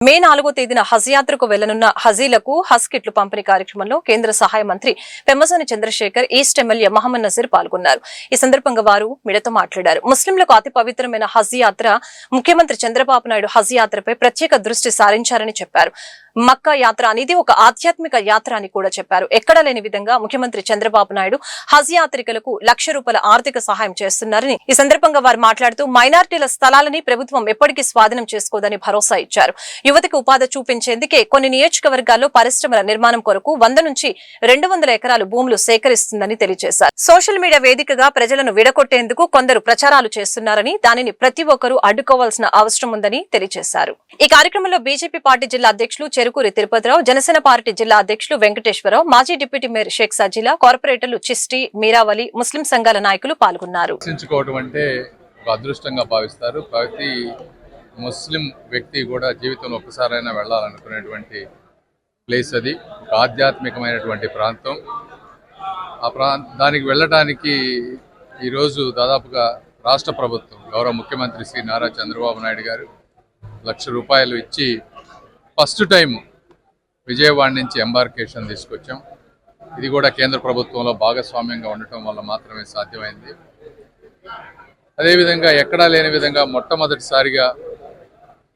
మే 4వ తేదీన హజ్ యాత్రకు వెళ్లనున్న హజీలకు హజ్ కిట్లు పంపిణీ కార్యక్రమంలో కేంద్ర సహాయ మంత్రి పెమ్మసాని చంద్రశేఖర్ ఈస్ట్ ఎమ్మెల్యే మహమ్మద్ నజీర్ పాల్గొన్నారు. ఈ సందర్భంగా వారు మీడియాతో మాట్లాడారు. ముస్లింలకు అతి పవిత్రమైన హజ్ యాత్ర ముఖ్యమంత్రి చంద్రబాబు నాయుడు హజ్ యాత్రపై ప్రత్యేక దృష్టి సారించారని చెప్పారు. మక్కా యాత్ర అనేది ఒక ఆధ్యాత్మిక యాత్ర అని కూడా చెప్పారు. ఎక్కడా లేని విధంగా ముఖ్యమంత్రి చంద్రబాబు నాయుడు హజ్ యాత్రికులకు ₹1,00,000 ఆర్థిక సహాయం చేస్తున్నారని ఈ సందర్భంగా వారు మాట్లాడుతూ మైనారిటీల స్థలాలని ప్రభుత్వం ఎప్పటికీ స్వాధీనం చేసుకోదని భరోసా ఇచ్చారు. యువతకు ఉపాధి చూపించేందుకే కొన్ని నియోజకవర్గాల్లో పరిశ్రమల నిర్మాణం కొరకు 100 నుంచి 200 ఎకరాలు భూములు సేకరిస్తుందని తెలియజేశారు. సోషల్ మీడియా వేదికగా ప్రజలను విడగొట్టేందుకు కొందరు ప్రచారాలు చేస్తున్నారని దానిని ప్రతి ఒక్కరూ అడ్డుకోవాల్సిన అవసరం ఉందని తెలియజేశారు. ఈ కార్యక్రమంలో బీజేపీ పార్టీ జిల్లా అధ్యక్షులు చెరుకూరి తిరుపతిరావు, జనసేన పార్టీ జిల్లా అధ్యక్షులు వెంకటేశ్వరరావు, మాజీ డిప్యూటీ మేయర్ షేక్ సజీలా, కార్పొరేటర్లు చిస్టి, మీరావలి, ముస్లిం సంఘాల నాయకులు పాల్గొన్నారు. అదృష్టంగా భావిస్తారు. ప్రతి ముస్లిం వ్యక్తి కూడా జీవితంలో ఒక్కసారైనా వెళ్ళాలనుకునేటువంటి ప్లేస్ అది. ఒక ఆధ్యాత్మికమైనటువంటి ప్రాంతం. దానికి వెళ్ళటానికి ఈరోజు దాదాపుగా రాష్ట్ర ప్రభుత్వం గౌరవ ముఖ్యమంత్రి శ్రీ నారా చంద్రబాబు నాయుడు గారు ₹1,00,000 ఇచ్చి ఫస్ట్ టైం విజయవాడ నుంచి ఎంబార్కేషన్ తీసుకొచ్చాం. ఇది కూడా కేంద్ర ప్రభుత్వంలో భాగస్వామ్యంగా ఉండటం వల్ల మాత్రమే సాధ్యమైంది. అదేవిధంగా ఎక్కడా లేని విధంగా మొట్టమొదటిసారిగా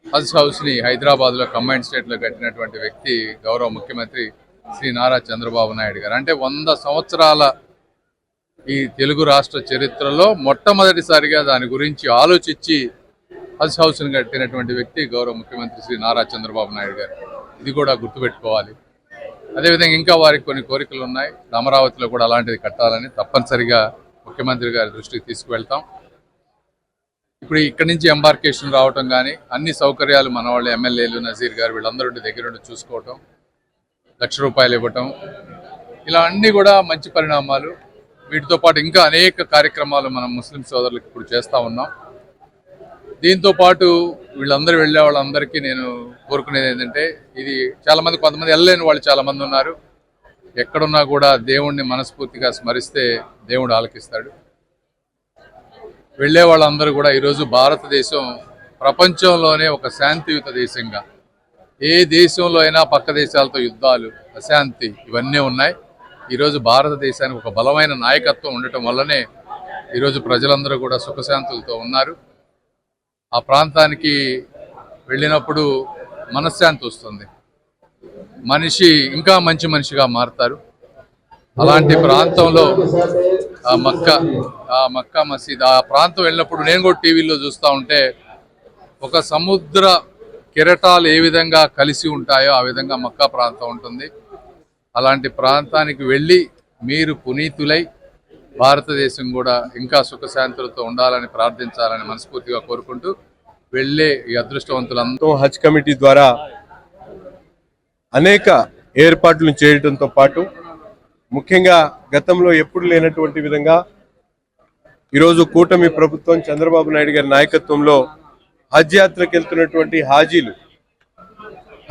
హజ్ హౌస్ని హైదరాబాద్లో కంబైన్డ్ స్టేట్లో కట్టినటువంటి వ్యక్తి గౌరవ ముఖ్యమంత్రి శ్రీ నారా చంద్రబాబు నాయుడు గారు. అంటే 100 సంవత్సరాల ఈ తెలుగు రాష్ట్ర చరిత్రలో మొట్టమొదటిసారిగా దాని గురించి ఆలోచించి హజ్ హౌస్ని కట్టినటువంటి వ్యక్తి గౌరవ ముఖ్యమంత్రి శ్రీ నారా చంద్రబాబు నాయుడు గారు. ఇది కూడా గుర్తుపెట్టుకోవాలి. అదేవిధంగా ఇంకా వారికి కొన్ని కోరికలు ఉన్నాయి. అమరావతిలో కూడా అలాంటిది కట్టాలని తప్పనిసరిగా ముఖ్యమంత్రి గారి దృష్టికి తీసుకువెళ్తాం. ఇప్పుడు ఇక్కడి నుంచి ఎంబార్కేషన్ రావటం కానీ అన్ని సౌకర్యాలు మన వాళ్ళు ఎమ్మెల్యేలు నజీర్ గారు వీళ్ళందరూ దగ్గరుండి చూసుకోవటం, ₹1,00,000 ఇవ్వటం, ఇలా అన్నీ కూడా మంచి పరిణామాలు. వీటితో పాటు ఇంకా అనేక కార్యక్రమాలు మనం ముస్లిం సోదరులకు ఇప్పుడు చేస్తూ ఉన్నాం. దీంతో పాటు వీళ్ళందరూ వెళ్ళే వాళ్ళందరికీ నేను కోరుకునేది ఏంటంటే, ఇది చాలామంది కొంతమంది వెళ్ళలేని వాళ్ళు చాలామంది ఉన్నారు. ఎక్కడున్నా కూడా దేవుణ్ణి మనస్ఫూర్తిగా స్మరిస్తే దేవుడు ఆలకిస్తాడు. వెళ్ళే వాళ్ళందరూ కూడా ఈరోజు భారతదేశం ప్రపంచంలోనే ఒక శాంతియుత దేశంగా, ఏ దేశంలో అయినా పక్క దేశాలతో యుద్ధాలు, అశాంతి ఇవన్నీ ఉన్నాయి. ఈరోజు భారతదేశానికి ఒక బలమైన నాయకత్వం ఉండటం వల్లనే ఈరోజు ప్రజలందరూ కూడా సుఖశాంతులతో ఉన్నారు. ఆ ప్రాంతానికి వెళ్ళినప్పుడు మనశ్శాంతి వస్తుంది. మనిషి ఇంకా మంచి మనిషిగా మారుతారు. అలాంటి ప్రాంతంలో ఆ మక్కా మసీద్ ఆ ప్రాంతం వెళ్ళినప్పుడు నేను కూడా టీవీలో చూస్తూ ఉంటే ఒక సముద్ర కెరటాలు ఏ విధంగా కలిసి ఉంటాయో ఆ విధంగా మక్కా ప్రాంతం ఉంటుంది. అలాంటి ప్రాంతానికి వెళ్ళి మీరు పునీతులై భారతదేశం కూడా ఇంకా సుఖశాంతులతో ఉండాలని ప్రార్థించాలని మనస్ఫూర్తిగా కోరుకుంటూ వెళ్ళే ఈ అదృష్టవంతులందరూ హజ్ కమిటీ ద్వారా అనేక ఏర్పాట్లు చేయడంతో పాటు ముఖ్యంగా గతంలో ఎప్పుడు లేనటువంటి విధంగా ఈరోజు కూటమి ప్రభుత్వం చంద్రబాబు నాయుడు గారి నాయకత్వంలో హజ్ యాత్రకు వెళ్తున్నటువంటి హాజీలు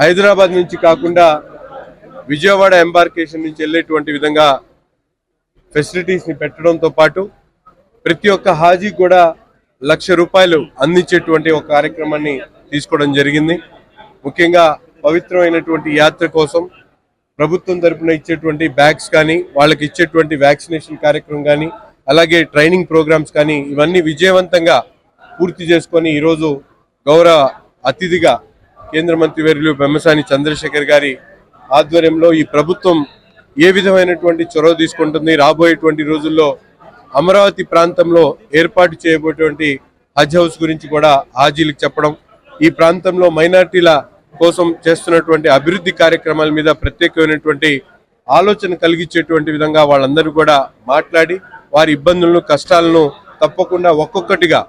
హైదరాబాద్ నుంచి కాకుండా విజయవాడ ఎంబార్కేషన్ నుంచి వెళ్ళేటువంటి విధంగా ఫెసిలిటీస్ని పెట్టడంతో పాటు ప్రతి ఒక్క హాజీ కూడా ₹1,00,000 అందించేటువంటి ఒక కార్యక్రమాన్ని తీసుకోవడం జరిగింది. ముఖ్యంగా పవిత్రమైనటువంటి యాత్ర కోసం ప్రభుత్వం తరఫున ఇచ్చేటువంటి బ్యాగ్స్ కానీ, వాళ్ళకి ఇచ్చేటువంటి వ్యాక్సినేషన్ కార్యక్రమం కానీ, అలాగే ట్రైనింగ్ ప్రోగ్రామ్స్ కానీ ఇవన్నీ విజయవంతంగా పూర్తి చేసుకొని ఈరోజు గౌరవ అతిథిగా కేంద్ర మంత్రి వర్యులు పెమ్మసాని చంద్రశేఖర్ గారి ఆధ్వర్యంలో ఈ ప్రభుత్వం ఏ విధమైనటువంటి చొరవ తీసుకుంటుంది, రాబోయేటువంటి రోజుల్లో అమరావతి ప్రాంతంలో ఏర్పాటు చేయబోయేటువంటి హజ్ హౌస్ గురించి కూడా హాజీలకు చెప్పడం, ఈ ప్రాంతంలో మైనార్టీల కోసం చేస్తున్నటువంటి అభివృద్ధి కార్యక్రమాల మీద ప్రత్యేకమైనటువంటి ఆలోచన కలిగించేటువంటి విధంగా వాళ్ళందరూ కూడా మాట్లాడి వారి ఇబ్బందులను కష్టాలను తప్పకుండా ఒక్కొక్కటిగా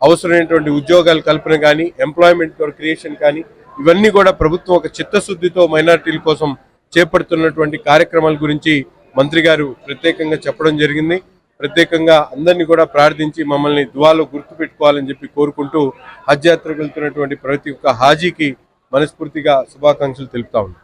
అవసరమైనటువంటి ఉద్యోగాల కల్పన కానీ, ఎంప్లాయ్మెంట్ క్రియేషన్ కానీ ఇవన్నీ కూడా ప్రభుత్వం ఒక చిత్తశుద్ధితో మైనార్టీల కోసం చేపడుతున్నటువంటి కార్యక్రమాల గురించి మంత్రి గారు ప్రత్యేకంగా చెప్పడం జరిగింది. ప్రత్యేకంగా అందరినీ కూడా ప్రార్థించి మమ్మల్ని దువాలో గుర్తుపెట్టుకోవాలని చెప్పి కోరుకుంటూ హజ్ యాత్రకు వెళ్తున్నటువంటి ప్రతి ఒక్క హాజీకి మనస్ఫూర్తిగా శుభాకాంక్షలు తెలుపుతా ఉన్నాం.